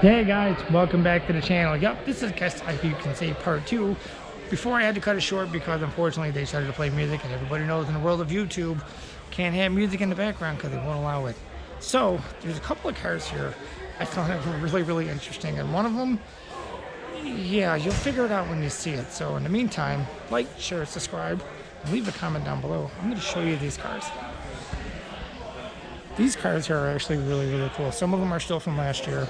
Hey guys, welcome back to the channel. Yep, this is Guest Type, you can say part 2. Before I had to cut it short because unfortunately they started to play music, and everybody knows in the world of YouTube, can't have music in the background because they won't allow it. So, there's a couple of cars here I found it really interesting, and one of them, yeah, you'll figure it out when you see it. So in the meantime, like, share, subscribe, and leave a comment down below. I'm going to show you these cars. These cars here are actually really cool. Some of them are still from last year,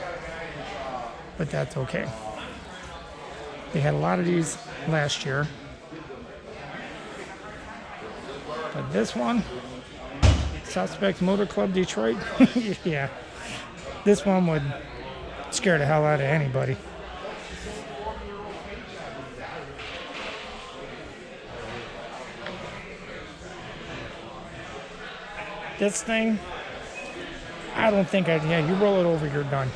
but that's okay. They had a lot of these last year. But this one, Suspect Motor Club Detroit, yeah, this one would scare the hell out of anybody. This thing, I don't think yeah, you roll it over, you're done.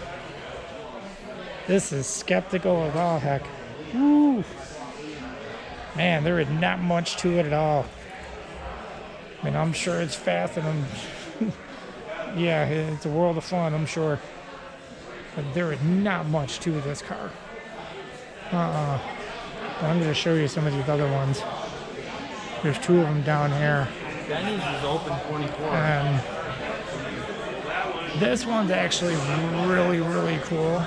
This is skeptical as all heck. Woo. Man, there is not much to it at all. I mean, I'm sure it's fast and yeah, it's a world of fun, I'm sure. But there is not much to this car. I'm going to show you some of these other ones. There's two of them down here. Denny's is open 24. And this one's actually really cool.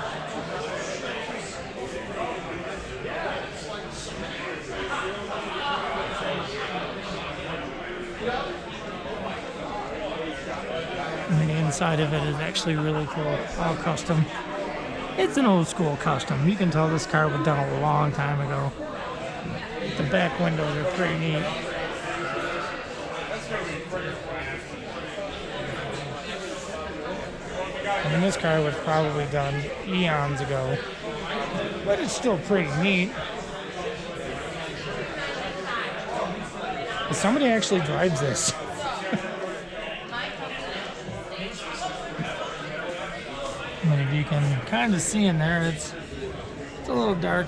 And the inside of it is actually really cool, all custom. It's an old school custom. You can tell this car was done a long time ago. The back windows are pretty neat. I mean, this car was probably done eons ago, but it's still pretty neat. Somebody actually drives this. And if you can kind of see in there, it's a little dark.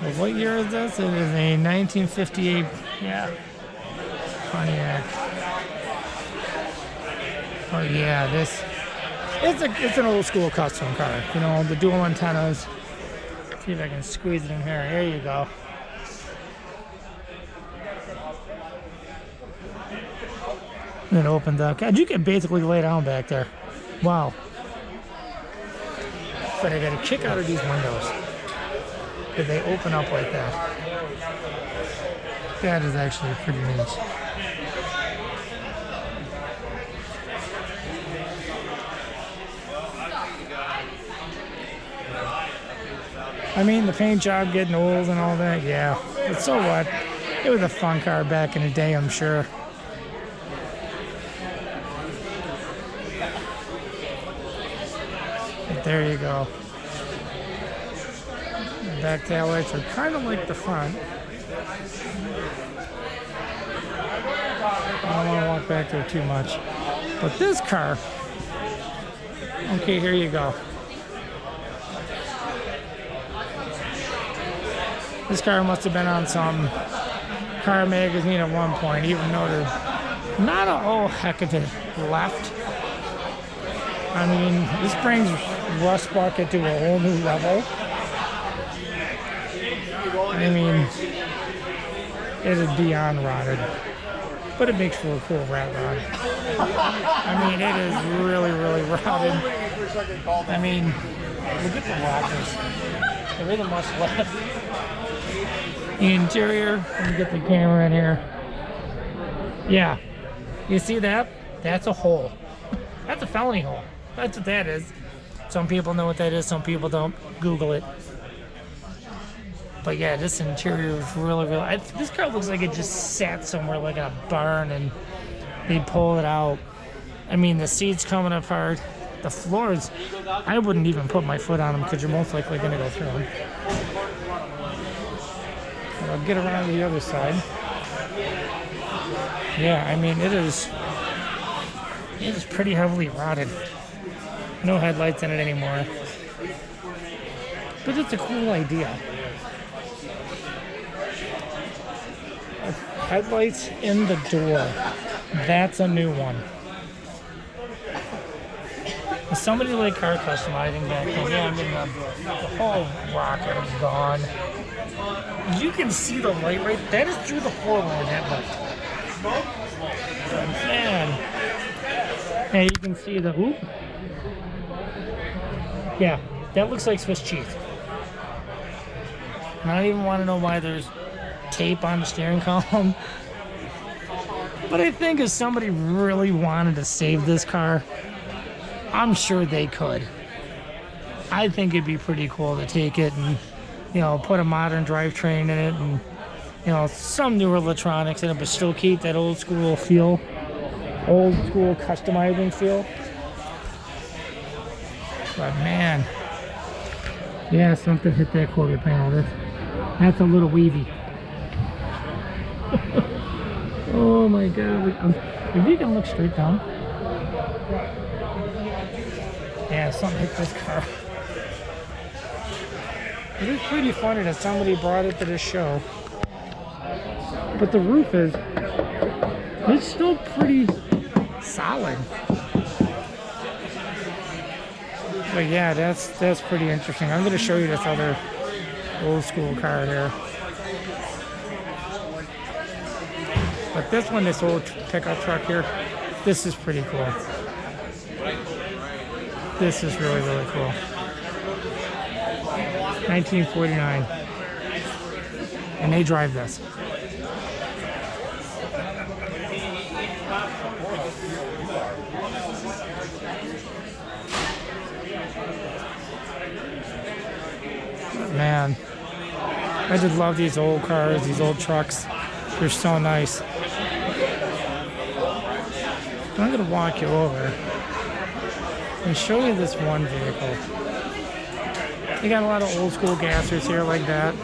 But what year is this? It is a 1958, yeah, Pontiac. Oh yeah, it's an old school custom car. You know, the dual antennas. See if I can squeeze it in here. There you go. And it opens up. God, you can basically lay down back there. Wow. But I got a kick out of these windows. That they open up like that. That is actually pretty neat. I mean, the paint job getting old and all that, yeah. But so what? It was a fun car back in the day, I'm sure. But there you go. The back taillights are kind of like the front. I don't want to walk back there too much. But this car, okay, here you go. This car must have been on some car magazine at one point, even though there's not a whole heck of it left. I mean, this brings Rust Bucket to a whole new level. I mean, it is beyond rotted, but it makes for a cool rat rod. I mean, it is really rotted. I mean, look at the rockers. There isn't much left. The interior, let me get the camera in here. Yeah, you see that? That's a hole. That's a felony hole. That's what that is. Some people know what that is, some people don't. Google it. But yeah, this interior is really this car looks like it just sat somewhere like a barn and they pulled it out. I mean, the seats coming apart. The floors, I wouldn't even put my foot on them because you're most likely going to go through them. I'll get around to the other side. Yeah, I mean, it is pretty heavily rotted. No headlights in it anymore. But it's a cool idea. Headlights in the door. That's a new one. Somebody like car customizing back then. Yeah, I mean, the whole rocker is gone. You can see the light right. That is through the four-wheel, that light. Man. Yeah, you can see the, oop. Yeah, that looks like Swiss cheese. I don't even want to know why there's tape on the steering column. But I think if somebody really wanted to save this car, I'm sure they could. I think it'd be pretty cool to take it and, you know, put a modern drivetrain in it and, you know, some newer electronics in it, but still keep that old school feel, old school customizing feel. But man, yeah, something hit that quarter panel. That's a little weavy. Oh my God! If you can look straight down. Yeah, something hit this car. It is pretty funny that somebody brought it to this show. But the roof it's still pretty solid. But yeah, that's pretty interesting. I'm gonna show you this other old school car here. But this one, this old pickup truck here, this is pretty cool. This is really, really cool. 1949. And they drive this. Man, I just love these old cars, these old trucks. They're so nice. I'm going to walk you over and show you this one vehicle. They got a lot of old school gassers here like that.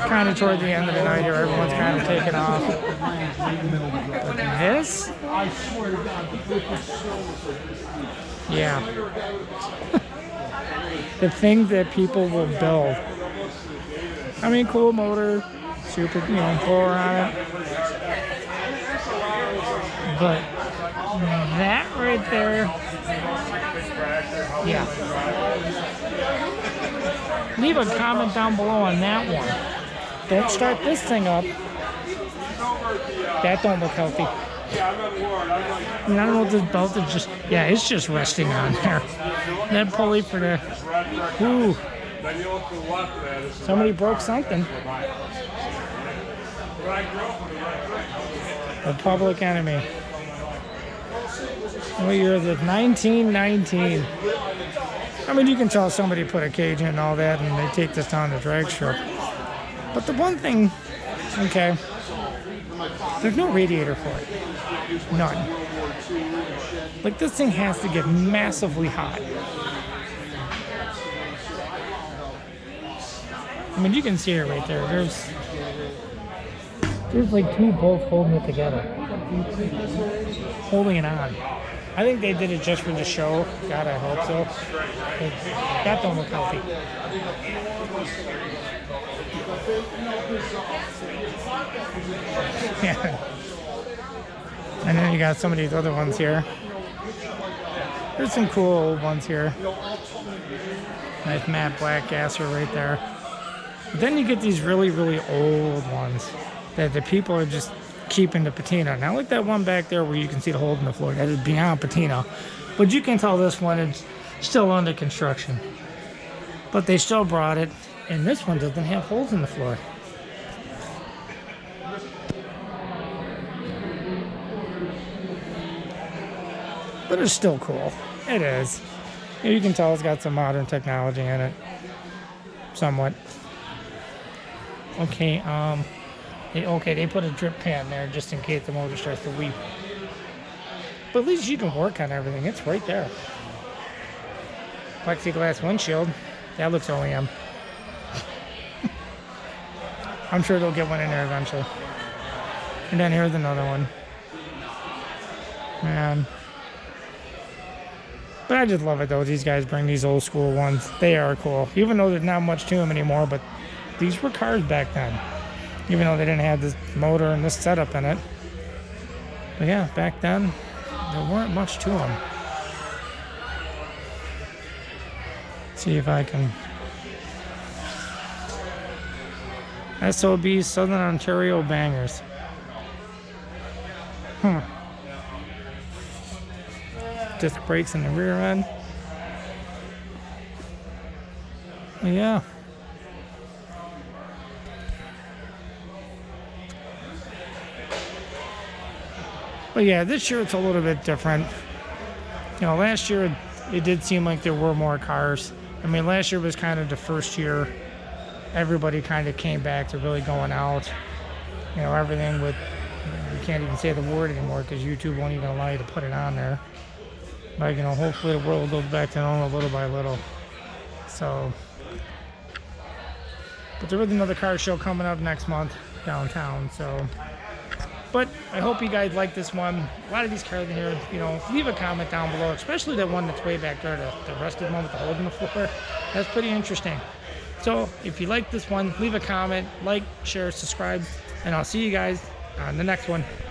Kind of toward the end of the night here, everyone's kind of taking off. But this? Yeah. The thing that people will build. I mean, cool motor, super, you know, blower on it. But that right there, yeah. Leave a comment down below on that one. Don't start this thing up. That don't look healthy. And I don't know if this belt is just, yeah, it's just resting on there. That pulley for the, ooh. Somebody broke something. The Public Enemy. What year is it? 1919. I mean, you can tell somebody put a cage in and all that, and they take this down to drag strip. But the one thing, okay, there's no radiator for it. None. Like, this thing has to get massively hot. I mean, you can see it right there. There's like two bolts holding it together. Holding it on. I think they did it just for the show. God, I hope so. But that don't look healthy. Yeah. And then you got some of these other ones here. There's some cool old ones here. Nice matte black gasser right there. But then you get these really, really old ones that the people are just keeping the patina. Now look that one back there where you can see the hole in the floor. That is beyond patina. But you can tell this one is still under construction. But they still brought it. And this one doesn't have holes in the floor. But it's still cool. It is. You can tell it's got some modern technology in it. Somewhat. Okay, they put a drip pan there just in case the motor starts to weep. But at least you can work on everything. It's right there. Plexiglass windshield. That looks OEM. I'm sure they'll get one in there eventually. And then here's another one. Man. But I just love it though. These guys bring these old school ones. They are cool. Even though there's not much to them anymore, but these were cars back then. Even though they didn't have this motor and this setup in it. But yeah, back then, there weren't much to them. See if I can. SOB Southern Ontario Bangers. Disc brakes in the rear end. Yeah. But yeah, this year it's a little bit different. You know, last year it did seem like there were more cars. I mean, last year was kind of the first year everybody kind of came back to really going out. You know, everything with, you can't even say the word anymore because YouTube won't even allow you to put it on there. But, you know, hopefully the world goes back to normal little by little. So, but there is another car show coming up next month downtown, so. But I hope you guys like this one. A lot of these cars in here, you know, leave a comment down below, especially the one that's way back there, the rusted one with the hole in the floor. That's pretty interesting. So if you like this one, leave a comment, like, share, subscribe, and I'll see you guys on the next one.